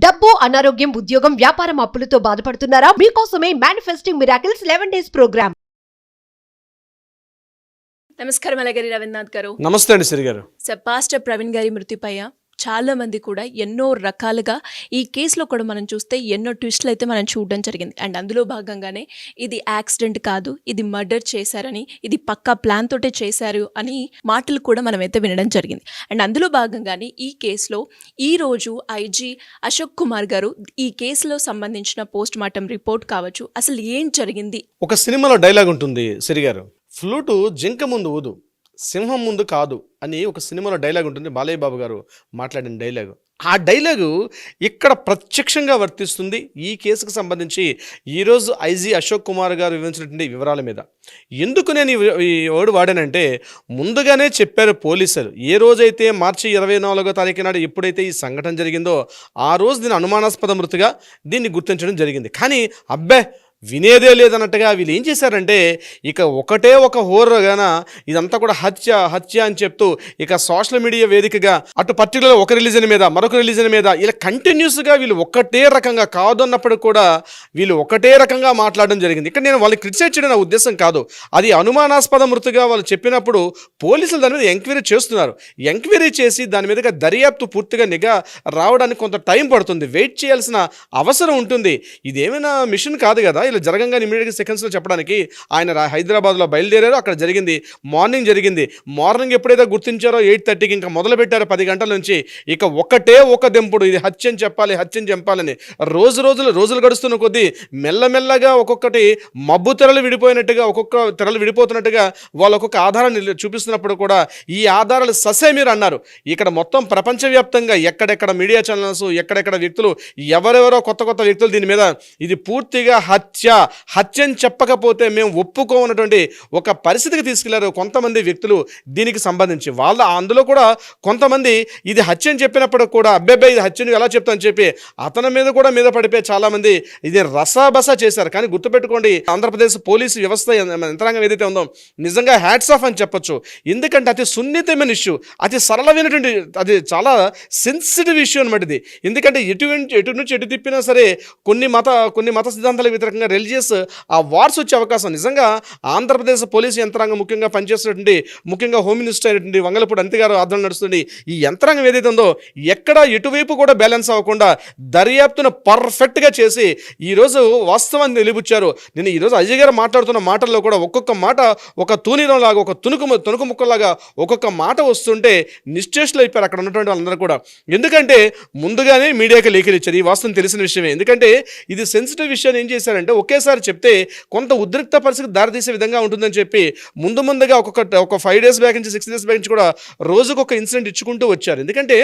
డబ్బు, అనారోగ్యం, ఉద్యోగం, వ్యాపారం అప్పులతో బాధపడుతున్నారా? మీకోసమే మేనిఫెస్టింగ్ మిరాకిల్స్ 11 days ప్రోగ్రామ్. నమస్కారం అలగరి రవీంద్రనాథ్ గారు. నమస్తే అండి సిరి గారు. పాస్టర్ ప్రవీణ్ గారి మృతిపై చాలా మంది కూడా ఎన్నో రకాలుగా ఈ కేసులో కూడా మనం చూస్తే ఎన్నో ట్విస్టులు అయితే మనం చూడడం జరిగింది. అండ్ అందులో భాగంగానే ఇది యాక్సిడెంట్ కాదు, ఇది మర్డర్ చేశారని, ఇది పక్కా ప్లాన్ తోటే చేశారు అని మాటలు కూడా మనం అయితే వినడం జరిగింది. అండ్ అందులో భాగంగానే ఈ కేసులో ఈరోజు ఐజీ అశోక్ కుమార్ గారు ఈ కేసులో సంబంధించిన పోస్ట్ మార్టం రిపోర్ట్ కావచ్చు, అసలు ఏం జరిగింది. ఒక సినిమాలో డైలాగ్ ఉంటుంది సిరి గారు, ఫ్లూటు జింక ముందు ఊదు, సింహం ముందు కాదు అని ఒక సినిమాలో డైలాగ్ ఉంటుంది. బాలయ్య బాబు గారు మాట్లాడిన డైలాగు. ఆ డైలాగు ఇక్కడ ప్రత్యక్షంగా వర్తిస్తుంది ఈ కేసుకు సంబంధించి ఈరోజు ఐజీ అశోక్ కుమార్ గారు వివరించినటువంటి వివరాల మీద. ఎందుకు నేను ఈ వర్డ్ వాడానంటే, ముందుగానే చెప్పారు పోలీసులు. ఏ రోజైతే మార్చి 24వ తారీఖు నాడు ఎప్పుడైతే ఈ సంఘటన జరిగిందో ఆ రోజు దీని అనుమానాస్పద మృతిగా దీన్ని గుర్తించడం జరిగింది. కానీ అబ్బే వినేదే లేదన్నట్టుగా వీళ్ళు ఏం చేశారంటే, ఇక ఒకటే ఒక హోర్గాన ఇదంతా కూడా హత్య అని చెప్తూ ఇక సోషల్ మీడియా వేదికగా అటు పర్టికులర్ ఒక రిలీజన్ మీద మరొక రిలీజన్ మీద ఇలా కంటిన్యూస్గా వీళ్ళు ఒకటే రకంగా కాదు అన్నప్పుడు కూడా వీళ్ళు ఒకటే రకంగా మాట్లాడడం జరిగింది. ఇక్కడ నేను వాళ్ళని క్రిటిసైజ్ చేయడం నా ఉద్దేశం కాదు. అది అనుమానాస్పద మృతిగా వాళ్ళు చెప్పినప్పుడు పోలీసులు దాని మీద ఎంక్వైరీ చేస్తున్నారు. ఎంక్వైరీ చేసి దాని మీదుగా దర్యాప్తు పూర్తిగా నిఘా రావడానికి కొంత టైం పడుతుంది, వెయిట్ చేయాల్సిన అవసరం ఉంటుంది. ఇదేమైనా మిషన్ కాదు కదా ఇలా జరగంగానే ఇమీడియట్గా సెకండ్స్లో చెప్పడానికి. ఆయన హైదరాబాద్లో బయలుదేరారు, అక్కడ జరిగింది మార్నింగ్ జరిగింది. మార్నింగ్ ఎప్పుడైతే గుర్తించారో 8:30కి ఇంకా మొదలు పెట్టారో 10 గంటల నుంచి ఇక ఒకటే ఒక దెంపుడు, ఇది హత్యని చెప్పాలని. రోజులు గడుస్తున్న కొద్దీ మెల్లమెల్లగా ఒక్కొక్కటి మబ్బు తెరలు విడిపోయినట్టుగా, ఒక్కొక్క తెరలు విడిపోతున్నట్టుగా వాళ్ళు ఒక్కొక్క ఆధారాన్ని చూపిస్తున్నప్పుడు కూడా ఈ ఆధారాలు ససేమీరు అన్నారు. ఇక్కడ మొత్తం ప్రపంచవ్యాప్తంగా ఎక్కడెక్కడ మీడియా ఛానల్స్, ఎక్కడెక్కడ వ్యక్తులు, ఎవరెవరో కొత్త వ్యక్తులు దీని మీద ఇది పూర్తిగా హత్యని చెప్పకపోతే మేము ఒప్పుకోనటువంటి ఒక పరిస్థితికి తీసుకెళ్లారు కొంతమంది వ్యక్తులు దీనికి సంబంధించి. వాళ్ళ అందులో కూడా కొంతమంది ఇది హత్యని చెప్పినప్పుడు కూడా అబ్బెబ్బే ఇది హత్యని ఎలా చెప్తామని చెప్పి అతని మీద కూడా మీద పడిపోయి చాలామంది ఇది రసాబస చేశారు. కానీ గుర్తుపెట్టుకోండి, ఆంధ్రప్రదేశ్ పోలీసు వ్యవస్థ యంత్రాంగం ఏదైతే ఉందో నిజంగా హ్యాట్స్ ఆఫ్ అని చెప్పొచ్చు. ఎందుకంటే అతి సున్నితమైన ఇష్యూ, అతి సరళమైనటువంటి, అది చాలా సెన్సిటివ్ ఇష్యూ అనమాట ఇది. ఎందుకంటే ఎటు నుంచి ఎటు తిప్పినా సరే కొన్ని మత సిద్ధాంతాలకు వ్యతిరేకంగా రిలీజియస్ ఆ వార్స్ వచ్చే అవకాశం. నిజంగా ఆంధ్రప్రదేశ్ పోలీసు యంత్రాంగం ముఖ్యంగా పనిచేస్తున్నటువంటి, ముఖ్యంగా హోమ్ మినిస్టర్ అయినటువంటి వంగలపూడి అనిత గారు ఆధ్వర్యంలో నడుస్తుంది ఈ యంత్రాంగం ఏదైతే ఉందో ఎక్కడ ఎటువైపు కూడా బ్యాలెన్స్ అవ్వకుండా దర్యాప్తును పర్ఫెక్ట్గా చేసి ఈరోజు వాస్తవాన్ని నిలిపుచ్చారు. నేను ఈరోజు అజయ్ గారు మాట్లాడుతున్న మాటల్లో కూడా ఒక్కొక్క మాట ఒక తూనీరంలాగా, ఒక తుణుకు ముక్కలాగా ఒక్కొక్క మాట వస్తుంటే నిశ్చేష్లు అయిపోయారు అక్కడ ఉన్నటువంటి వాళ్ళందరూ కూడా. ఎందుకంటే ముందుగానే మీడియాకి లేఖలు ఇచ్చారు, ఈ వాస్తవం తెలిసిన విషయమే. ఎందుకంటే ఇది సెన్సిటివ్ విషయాన్ని ఏం చేశారంటే ఒకేసారి చెప్తే కొంత ఉద్రిక్త పరిస్థితికి దారితీసే విధంగా ఉంటుందని చెప్పి ముందుగా ఒక 5 days బ్యాక్ నుంచి 6 days బ్యాక్ నుంచి కూడా రోజుకొక ఇన్సిడెంట్ ఇచ్చుకుంటూ వచ్చారు. ఎందుకంటే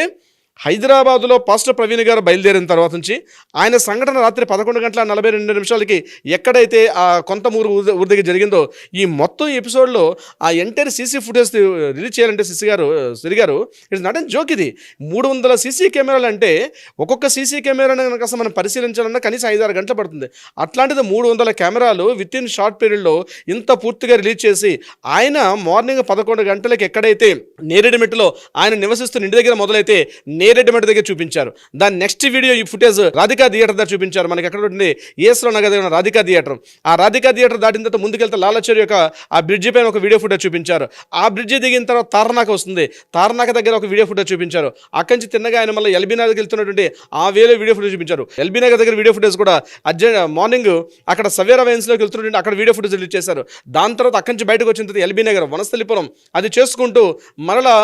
హైదరాబాదులో పాస్టర్ ప్రవీణ్ గారు బయలుదేరిన తర్వాత నుంచి ఆయన సంఘటన రాత్రి 11:42 ఎక్కడైతే ఆ కొంతమూరు ఊరి దగ్గర జరిగిందో ఈ మొత్తం ఎపిసోడ్లో ఆ ఎంటైర్ సీసీ ఫుటేజ్ రిలీజ్ చేయాలంటే సిరి గారు ఇట్స్ నాట్ అండ్ జోక్. ఇది 300 సీసీ కెమెరాలు అంటే ఒక్కొక్క సీసీ కెమెరాని కనుక అసలు మనం పరిశీలించాలన్నా కనీసం 5-6 గంటలు పడుతుంది. అట్లాంటిది 300 కెమెరాలు విత్ ఇన్ షార్ట్ పీరియడ్లో ఇంత పూర్తిగా రిలీజ్ చేసి ఆయన మార్నింగ్ 11 గంటలకు ఎక్కడైతే నేరేడుమెట్టులో ఆయన నివసిస్తున్న ఇంటి దగ్గర మొదలైతే నేరేడుమెట్ట దగ్గర చూపించారు. దాని నెక్స్ట్ వీడియో ఈ ఫుటేజ్ రాధికా థియేటర్ దగ్గర చూపించారు. మనకి ఎక్కడ ఉంటుంది ఏఎస్లో నగర్ దగ్గర రాధికా థియేటర్. ఆ రాధికా థియేటర్ దాటిన తర్వాత ముందుకెళ్తే లాలచరి యొక్క ఆ బ్రిడ్జి పైన ఒక వీడియో ఫుటేజ్ చూపించారు. ఆ బ్రిడ్జి దిగిన తర్వాత తారనాక వస్తుంది, తారనాక దగ్గర ఒక వీడియో ఫుటేజ్ చూపించారు. అక్కడి నుంచి తిన్నగా ఆయన మళ్ళీ ఎల్బీ నగర్కి వెళ్తున్నటువంటి ఆ వేలో వీడియో ఫుటేజ్ చూపించారు. ఎల్బీ నగర్ దగ్గర వీడియో ఫుటేజ్ కూడా మార్నింగ్ అక్కడ సవేరా వైన్స్లోకి వెళ్తున్నటువంటి అక్కడ వీడియో ఫుటేజ్ రిలీజ్ చేశారు. దాని తర్వాత అక్కడి నుంచి బయటకు వచ్చిన తర్వాత ఎల్బీ నగర్, వనస్థలిపురం అది చేసుకుంటూ మరలా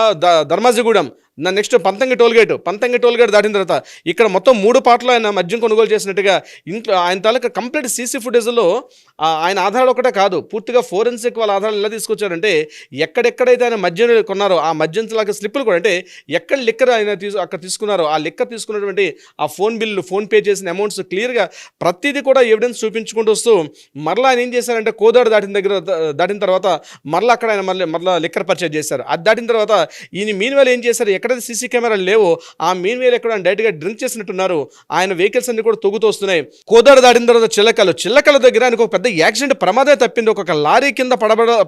ధర్మాజిగూడెం, నెక్స్ట్ పంతంగి టోల్గేట్ దాటిన తర్వాత ఇక్కడ మొత్తం 3 పాటలు ఆయన మద్యం కొనుగోలు చేసినట్టుగా ఇంట్లో ఆయన తాలూకా కంప్లీట్ సీసీ ఫుటేజ్లో ఆయన ఆధారాలు ఒకటే కాదు, పూర్తిగా ఫోరెన్సిక్ వాళ్ళ ఆధారాలు ఎలా తీసుకొచ్చారంటే ఎక్కడెక్కడైతే ఆయన మద్యం కొన్నారో ఆ మద్యం లాగా స్లిప్పులు కూడా, అంటే ఎక్కడ లిక్కర్ ఆయన అక్కడ తీసుకున్నారో ఆ లిక్కర్ తీసుకున్నటువంటి ఆ ఫోన్ బిల్లు, ఫోన్ పే చేసిన అమౌంట్స్ క్లియర్గా ప్రతిదీ కూడా ఎవిడెన్స్ చూపించుకుంటూ వస్తూ మరలా ఆయన ఏం చేశారంటే కోదాడు దాటిన తర్వాత మరలా అక్కడ ఆయన మరలా లిక్కర్ పర్చేజ్ చేశారు. అది దాటిన తర్వాత ఈయన మీన్ వేళ ఏం చేశారు, ఎక్కడైతే సీసీ కెమెరాలు లేవో ఆ మెయిన్ వేలు ఎక్కడ డైరెక్ట్గా డ్రింక్ చేసినట్టున్నారు. ఆయన వెహికల్స్ అన్ని కూడా తొగుతూ వస్తున్నాయి. కోదాడ దాటిన తర్వాత చిల్లకల దగ్గర ఆయనకు ఒక పెద్ద యాక్సిడెంట్ ప్రమాదమే తప్పింది. ఒక లారీ కింద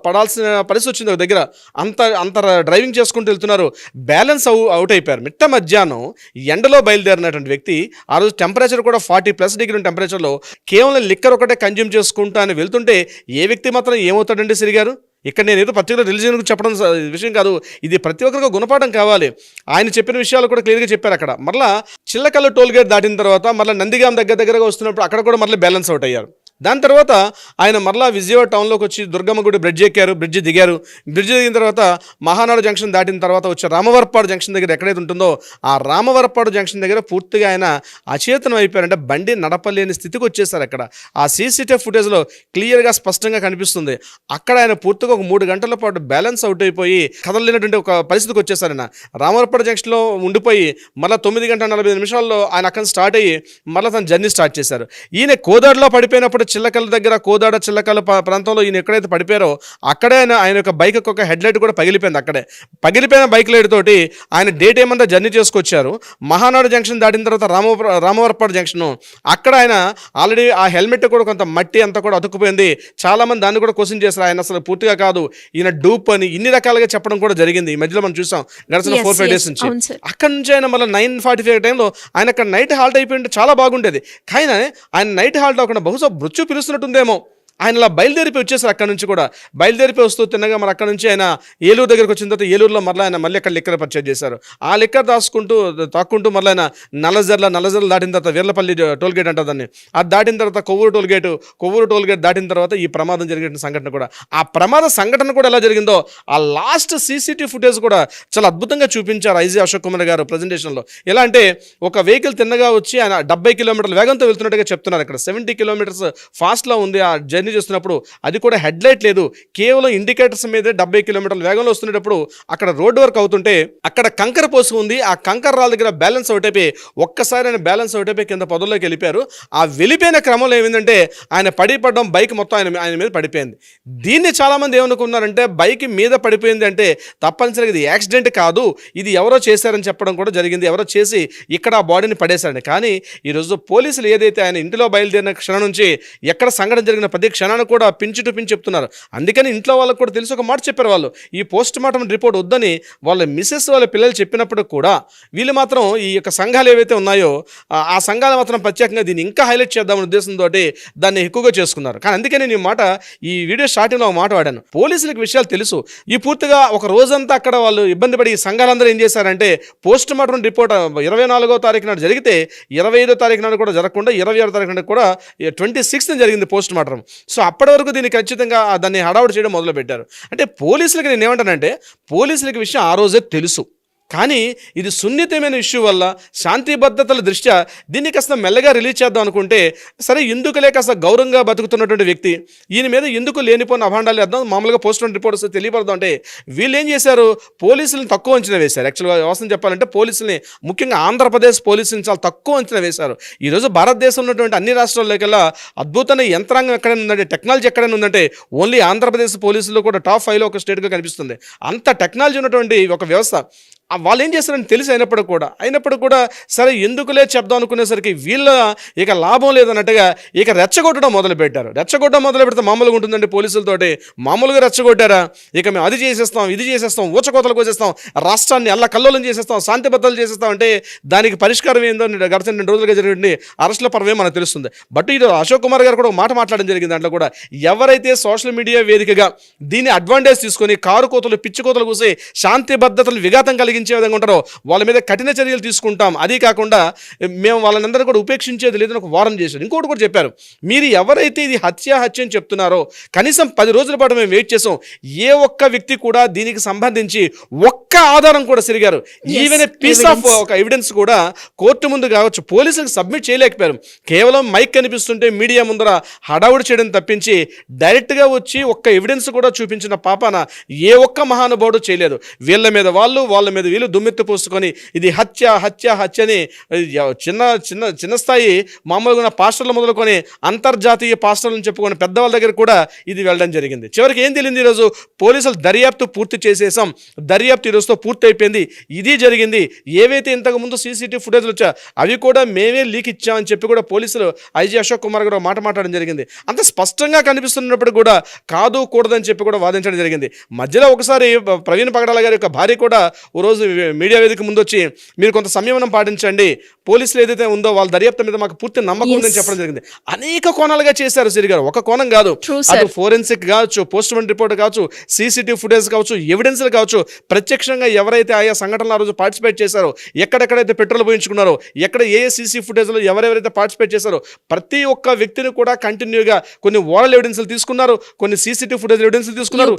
పడాల్సిన పరిస్థితి వచ్చింది. ఒక దగ్గర అంత డ్రైవింగ్ చేసుకుంటూ వెళ్తున్నారు, బ్యాలెన్స్ అవుట్ అయిపోయారు. మిట్ట మధ్యాహ్నం ఎండలో బయలుదేరినటువంటి వ్యక్తి ఆ రోజు టెంపరేచర్ కూడా 40+ డిగ్రీ టెంపరేచర్లో కేవలం లిక్కర్ ఒకటే కన్జ్యూమ్ చేసుకుంటూ అని వెళ్తుంటే ఏ వ్యక్తి మాత్రం ఏమవుతాడండి సిరి గారు? ఇక్కడ నేను ఏదో పర్టికులర్ రిలీజియన్ చెప్పడం విషయం కాదు, ఇది ప్రతి ఒక్కరికి గుణపాఠం కావాలి. ఆయన చెప్పిన విషయాలు కూడా క్లియర్గా చెప్పారు. అక్కడ మరలా చిల్లకల్లు టోల్ గేట్ దాటిన తర్వాత మరలా నందిగాం దగ్గరగా వస్తున్నప్పుడు అక్కడ కూడా మరలా బ్యాలెన్స్ అవుట్ అయ్యారు. దాని తర్వాత ఆయన మరలా విజయవాడ టౌన్లోకి వచ్చి దుర్గమ్మ గుడి బ్రిడ్జ్ ఎక్కారు, బ్రిడ్జ్ దిగారు. బ్రిడ్జ్ దిగిన తర్వాత మహానాడు జంక్షన్ దాటిన తర్వాత వచ్చే రామవరపాడు జంక్షన్ దగ్గర ఎక్కడైతే ఉంటుందో ఆ రామవరపాడు జంక్షన్ దగ్గర పూర్తిగా ఆయన అచేతనం అయిపోయారంటే బండి నడపలేని స్థితికి వచ్చేసారు. అక్కడ ఆ సీసీటీవీ ఫుటేజ్లో క్లియర్గా స్పష్టంగా కనిపిస్తుంది. అక్కడ ఆయన పూర్తిగా ఒక 3 గంటల పాటు బ్యాలెన్స్ అవుట్ అయిపోయి కదలలేనటువంటి ఒక పరిస్థితికి వచ్చేసారు. ఆయన రామవరపాడు జంక్షన్లో ఉండిపోయి మళ్ళీ 9 గంటల 45 నిమిషాల్లో ఆయన అక్కడ స్టార్ట్ అయ్యి మళ్ళీ తన జర్నీ స్టార్ట్ చేశారు. ఈయన కోదాడలో పడిపోయినప్పుడు చిల్లకల దగ్గర కోదాడ చిల్లకల ప్రాంతంలో ఈయన ఎక్కడైతే పడిపోయారో అక్కడే ఆయన యొక్క బైక్ ఒక హెడ్ లైట్ కూడా పగిలిపోయింది. అక్కడే పగిలిపోయిన బైక్ లైట్ తోటి ఆయన డే టైం అంతా జర్నీ చేసుకొచ్చారు. మహానాడు జంక్షన్ దాటిన తర్వాత రామవరపాడు జంక్షన్ అక్కడ ఆయన ఆల్రెడీ ఆ హెల్మెట్ కూడా కొంత మట్టి అంతా కూడా అతుక్కుపోయింది. చాలా మంది దాన్ని కూడా క్వశ్చన్ చేశారు. ఆయన అసలు పూర్తిగా కాదు, ఈయన డూప్ అని ఇన్ని రకాలుగా చెప్పడం కూడా జరిగింది. ఈ మధ్యలో మనం చూసాం గడిచిన 4-5 డేస్ నుంచి. అక్కడ నుంచి ఆయన మళ్ళీ 9:45 టైంలో ఆయన అక్కడ నైట్ హాల్ట్ అయిపోయింటే చాలా బాగుండేది. కానీ ఆయన నైట్ హాల్ట్ అవ్వకుండా బహుశా మృత్యు పిలుస్తున్నట్టుందేమో. ఆయన ఇలా బయలుదేరిపోయి వచ్చేసారు. అక్కడ నుంచి కూడా బయలుదేరిపోయి వస్తూ తిన్నగా మరి అక్కడ నుంచి ఆయన ఏలూరు దగ్గరికి వచ్చిన తర్వాత ఏలూరులో మళ్ళీ అక్కడ లిక్కర్ పర్చేజ్ చేశారు. ఆ లిక్కర్ తాక్కుంటూ మళ్ళీ ఆయన నల్లజర్ల దాటిన తర్వాత వీర్లపల్లి టోల్ గేట్ అంటారు దాన్ని, అది దాటిన తర్వాత కొవ్వూరు టోల్ గేట్ దాటిన తర్వాత ఈ ప్రమాదం జరిగిన సంఘటన కూడా, ఆ ప్రమాద సంఘటన కూడా ఎలా జరిగిందో ఆ లాస్ట్ సీసీటీవీ ఫుటేజ్ కూడా చాలా అద్భుతంగా చూపించారు ఐజీ అశోక్ కుమార్ గారు ప్రజెంటేషన్లో. ఎలా అంటే ఒక వెహికల్ తిన్నగా వచ్చి ఆయన 70 కిలోమీటర్ల వేగంతో వెళ్తున్నట్టుగా చెప్తున్నారు. ఇక్కడ 70 కిలోమీటర్స్ ఫాస్ట్లో ఉంది ఆ జర్నీ చేస్తున్నప్పుడు, అది కూడా హెడ్ లైట్ లేదు, కేవలం ఇండికేటర్స్ మీదే 70 కిలోమీటర్ల వేగంలో వస్తున్నప్పుడు అక్కడ రోడ్ వర్క్ అవుతుంటే అక్కడ కంకర పోసు ఉంది. ఆ కంకర రాళ్ళ దగ్గర బ్యాలెన్స్ అవుట్ అయిపోయి ఒక్కసారి ఆయన బ్యాలెన్స్ అవుట్ అయిపోయి కింద పొదల్లోకి వెళ్ళిపోయారు. ఆ వెళ్ళిపోయిన క్రమంలో ఏమైందంటే ఆయన పడడం బైక్ మొత్తం ఆయన మీద పడిపోయింది. దీన్ని చాలామంది ఏమనుకున్నారంటే బైక్ మీద పడిపోయింది అంటే తప్పనిసరిగా ఇది యాక్సిడెంట్ కాదు, ఇది ఎవరో చేశారని చెప్పడం కూడా జరిగింది. ఎవరో చేసి ఇక్కడ ఆ బాడీని పడేశారని. కానీ ఈరోజు పోలీసులు ఏదైతే ఆయన ఇంటిలో బయలుదేరిన క్షణం నుంచి ఎక్కడ సంఘటన జరిగిన ప్రతి క్షణాన్ని కూడా పించి టు పించి చెప్తున్నారు. అందుకని ఇంట్లో వాళ్ళకు కూడా తెలిసి ఒక మాట చెప్పారు. వాళ్ళు ఈ పోస్ట్ మార్టం రిపోర్ట్ వద్దని వాళ్ళ మిసెస్ వాళ్ళ పిల్లలు చెప్పినప్పుడు కూడా వీళ్ళు మాత్రం ఈ యొక్క సంఘాలు ఏవైతే ఉన్నాయో ఆ సంఘాలు మాత్రం ప్రత్యేకంగా దీన్ని ఇంకా హైలైట్ చేద్దామనే ఉద్దేశంతో దాన్ని ఎక్కువగా చేసుకున్నారు. కానీ అందుకని నేను మాట ఈ వీడియో స్టార్టింగ్లో ఒక మాట వాడాను. పోలీసులకు విషయాలు తెలుసు. ఈ పూర్తిగా ఒక రోజంతా అక్కడ వాళ్ళు ఇబ్బంది పడి ఈ సంఘాలందరూ ఏం చేశారంటే పోస్ట్ మార్టం రిపోర్ట్ 24వ తారీఖు నాడు జరిగితే 25వ తారీఖు నాడు కూడా జరగకుండా 26వ తారీఖు నాడు కూడా 26th జరిగింది పోస్ట్ మార్టం. సో అప్పటి వరకు దీన్ని ఖచ్చితంగా దాన్ని హడావుడి చేయడం మొదలుపెట్టారు. అంటే పోలీసులకి నేను ఏమంటానంటే పోలీసులకి విషయం ఆ రోజే తెలుసు. కానీ ఇది సున్నితమైన ఇష్యూ వల్ల శాంతి భద్రతల దృష్ట్యా దీన్ని కాస్త మెల్లగా రిలీజ్ చేద్దాం అనుకుంటే సరే ఎందుకులే కాస్త గౌరవంగా బతుకుతున్నటువంటి వ్యక్తి ఈయన మీద ఎందుకు లేనిపోయిన అభాండాలు వేద్దాం, మామూలుగా పోస్ట్ మార్టం రిపోర్ట్స్ తెలియపడదాం అంటే వీళ్ళు ఏం చేశారు, పోలీసులను తక్కువ అంచనా వేశారు. యాక్చువల్గా వ్యవస్థను చెప్పాలంటే పోలీసుల్ని, ముఖ్యంగా ఆంధ్రప్రదేశ్ పోలీసులను చాలా తక్కువ అంచనా వేశారు. ఈరోజు భారతదేశంలో ఉన్నటువంటి అన్ని రాష్ట్రాల్లోకెల్లా అద్భుతమైన యంత్రాంగం ఎక్కడైనా ఉందంటే, టెక్నాలజీ ఎక్కడైనా ఉందంటే ఓన్లీ ఆంధ్రప్రదేశ్ పోలీసుల్లో కూడా టాప్ 5లో ఒక స్టేట్గా కనిపిస్తుంది. అంత టెక్నాలజీ ఉన్నటువంటి ఒక వ్యవస్థ. వాళ్ళు ఏం చేస్తారని తెలిసి అయినప్పుడు కూడా సరే ఎందుకులే చెప్దాం అనుకునేసరికి వీళ్ళ ఇక లాభం లేదన్నట్టుగా ఇక రెచ్చగొట్టడం మొదలుపెట్టారు. రెచ్చగొట్టడం మొదలు పెడితే మామూలుగా ఉంటుందండి పోలీసులతోటి, మామూలుగా రెచ్చగొట్టారా ఇక మేము అది చేసేస్తాం ఇది చేసేస్తాం ఊచకోతలు కోసేస్తాం రాష్ట్రాన్ని అల్లకల్లోలం చేసేస్తాం శాంతి భద్రతలు చేసేస్తాం అంటే దానికి పరిష్కారం ఏందో గడిచిన 2 రోజులుగా జరిగింది అరెస్టుల పర్వే మనకు తెలుస్తుంది. బట్ ఇది అశోక్ కుమార్ గారు కూడా ఒక మాట మాట్లాడడం జరిగింది. దాంట్లో కూడా ఎవరైతే సోషల్ మీడియా వేదికగా దీన్ని అడ్వాంటేజ్ తీసుకొని కారు కోతలు పిచ్చి కోతలు కూసి శాంతి భద్రతలు విఘాతం కలిగించే విధంగా ఉంటారో వాళ్ళ మీద కఠిన చర్యలు తీసుకుంటాం, అది కాకుండా మేము వాళ్ళందరూ కూడా ఉపేక్షించేది లేదని ఒక వారం చేశారు. ఇంకోటి కూడా చెప్పారు, మీరు ఎవరైతే ఇది హత్య అని చెప్తున్నారో కనీసం 10 రోజుల పాటు మేము వెయిట్ చేసాం, ఏ ఒక్క వ్యక్తి కూడా దీనికి సంబంధించి ఒక్క ఆధారం కూడా సిరిగారు ఈవెన్ పీస్ ఆఫ్ ఒక ఎవిడెన్స్ కూడా కోర్టు ముందు కావచ్చు పోలీసులకు సబ్మిట్ చేయలేకపోయారు. కేవలం మైక్ కనిపిస్తుంటే మీడియా ముందర హడావుడి చేయడం తప్పించి డైరెక్ట్గా వచ్చి ఒక్క ఎవిడెన్స్ కూడా చూపించిన పాపాన ఏ ఒక్క మహానుభావుడు చేయలేదు. వీళ్ళ మీద వాళ్ళ మీద లేదు. వీళ్ళు దుమ్మెత్తి పోసుకొని ఇది హత్య హత్య హత్య అని చిన్న చిన్న చిన్న స్థాయి మామూలుగా ఉన్న పాస్టర్లు మొదలుకొని అంతర్జాతీయ పాస్టర్లను చెప్పుకొని పెద్దవాళ్ళ దగ్గర కూడా ఇది వెళ్ళడం జరిగింది. చివరికి ఏం తెలిసింది, ఈరోజు పోలీసులు దర్యాప్తు పూర్తి చేసేసాం, దర్యాప్తు ఈరోజుతో పూర్తి అయిపోయింది, ఇది జరిగింది, ఏవైతే ఇంతకుముందు సీసీటీవీ ఫుటేజ్లు వచ్చా అవి కూడా మేమే లీక్ ఇచ్చామని చెప్పి కూడా పోలీసులు ఐజీ అశోక్ కుమార్ గారు మాట్లాడడం జరిగింది. అంత స్పష్టంగా కనిపిస్తున్నప్పుడు కూడా కాదు కూడదని చెప్పి కూడా వాదించడం జరిగింది. మధ్యలో ఒకసారి ప్రవీణ్ పగడాల గారి యొక్క భార్య కూడా ఓ రోజు మీడియా వేదిక ముందు వచ్చి మీరు కొంత సంయమనం పాటించండి, పోలీసులు ఏదైతే ఉందో వాళ్ళ దర్యాప్తు మీద మాకు పూర్తి నమ్మకం ఉందని చెప్పడం జరిగింది. అనేక కోణాలుగా చేశారు సిరి గారు, ఒక కోణం కాదు, అటు ఫోరెన్సిక్ కావచ్చు, పోస్ట్ మార్టం రిపోర్ట్ కావచ్చు, సీసీటీవీ ఫుటేజ్ కావచ్చు, ఎవిడెన్స్లు కావచ్చు, ప్రత్యక్షంగా ఎవరైతే ఆయా సంఘటనలు ఆ రోజు పార్టిసిపేట్ చేశారో, ఎక్కడెక్కడైతే పెట్రోల్ పోయించుకున్నారో, ఎక్కడ ఏ సీసీ ఫుటేజ్లో ఎవరెవరైతే పార్టిసిపేట్ చేశారో ప్రతి ఒక్క వ్యక్తిని కూడా కంటిన్యూగా కొన్ని ఓరల్ ఎవిడెన్స్లు తీసుకున్నారు, కొన్ని సీసీటీవీ ఫుటేజ్ ఎవిడెన్స్లు తీసుకున్నారు,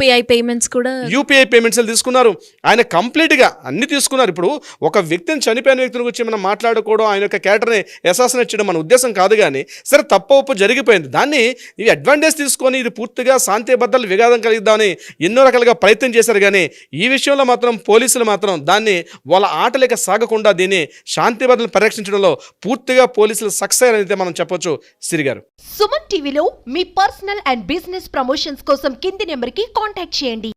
యూపీఐ పేమెంట్స్ తీసుకున్నారు. ఆయన కంప్లీట్గా అన్ని తీసుకున్నారు. ఇప్పుడు ఒక వ్యక్తిని, చనిపోయిన వ్యక్తిని గురించి మనం మాట్లాడుకోవడం, ఆయన యొక్క క్యారెక్టర్ని అసాసినేట్ చేయడం మన ఉద్దేశం కాదు. కానీ సరే తప్పు ఒప్పు జరిగిపోయింది, దాన్ని ఇవి అడ్వాంటేజ్ తీసుకొని ఇది పూర్తిగా శాంతి భద్రతలు విఘాతం కలిగిద్దామని ఎన్నో రకాలుగా ప్రయత్నం చేశారు. కానీ ఈ విషయంలో మాత్రం పోలీసులు మాత్రం దాన్ని వాళ్ళ ఆటలేక సాగకుండా దీన్ని శాంతి భద్రతలు పరిరక్షించడంలో పూర్తిగా పోలీసులు సక్సెస్ అయ్యారని మనం చెప్పొచ్చు. సిరి గారు, సుమన్ టీవీలో మీ పర్సనల్ అండ్ బిజినెస్ ప్రమోషన్స్ కోసం కింది నెంబర్కి కాంటాక్ట్ చేయండి.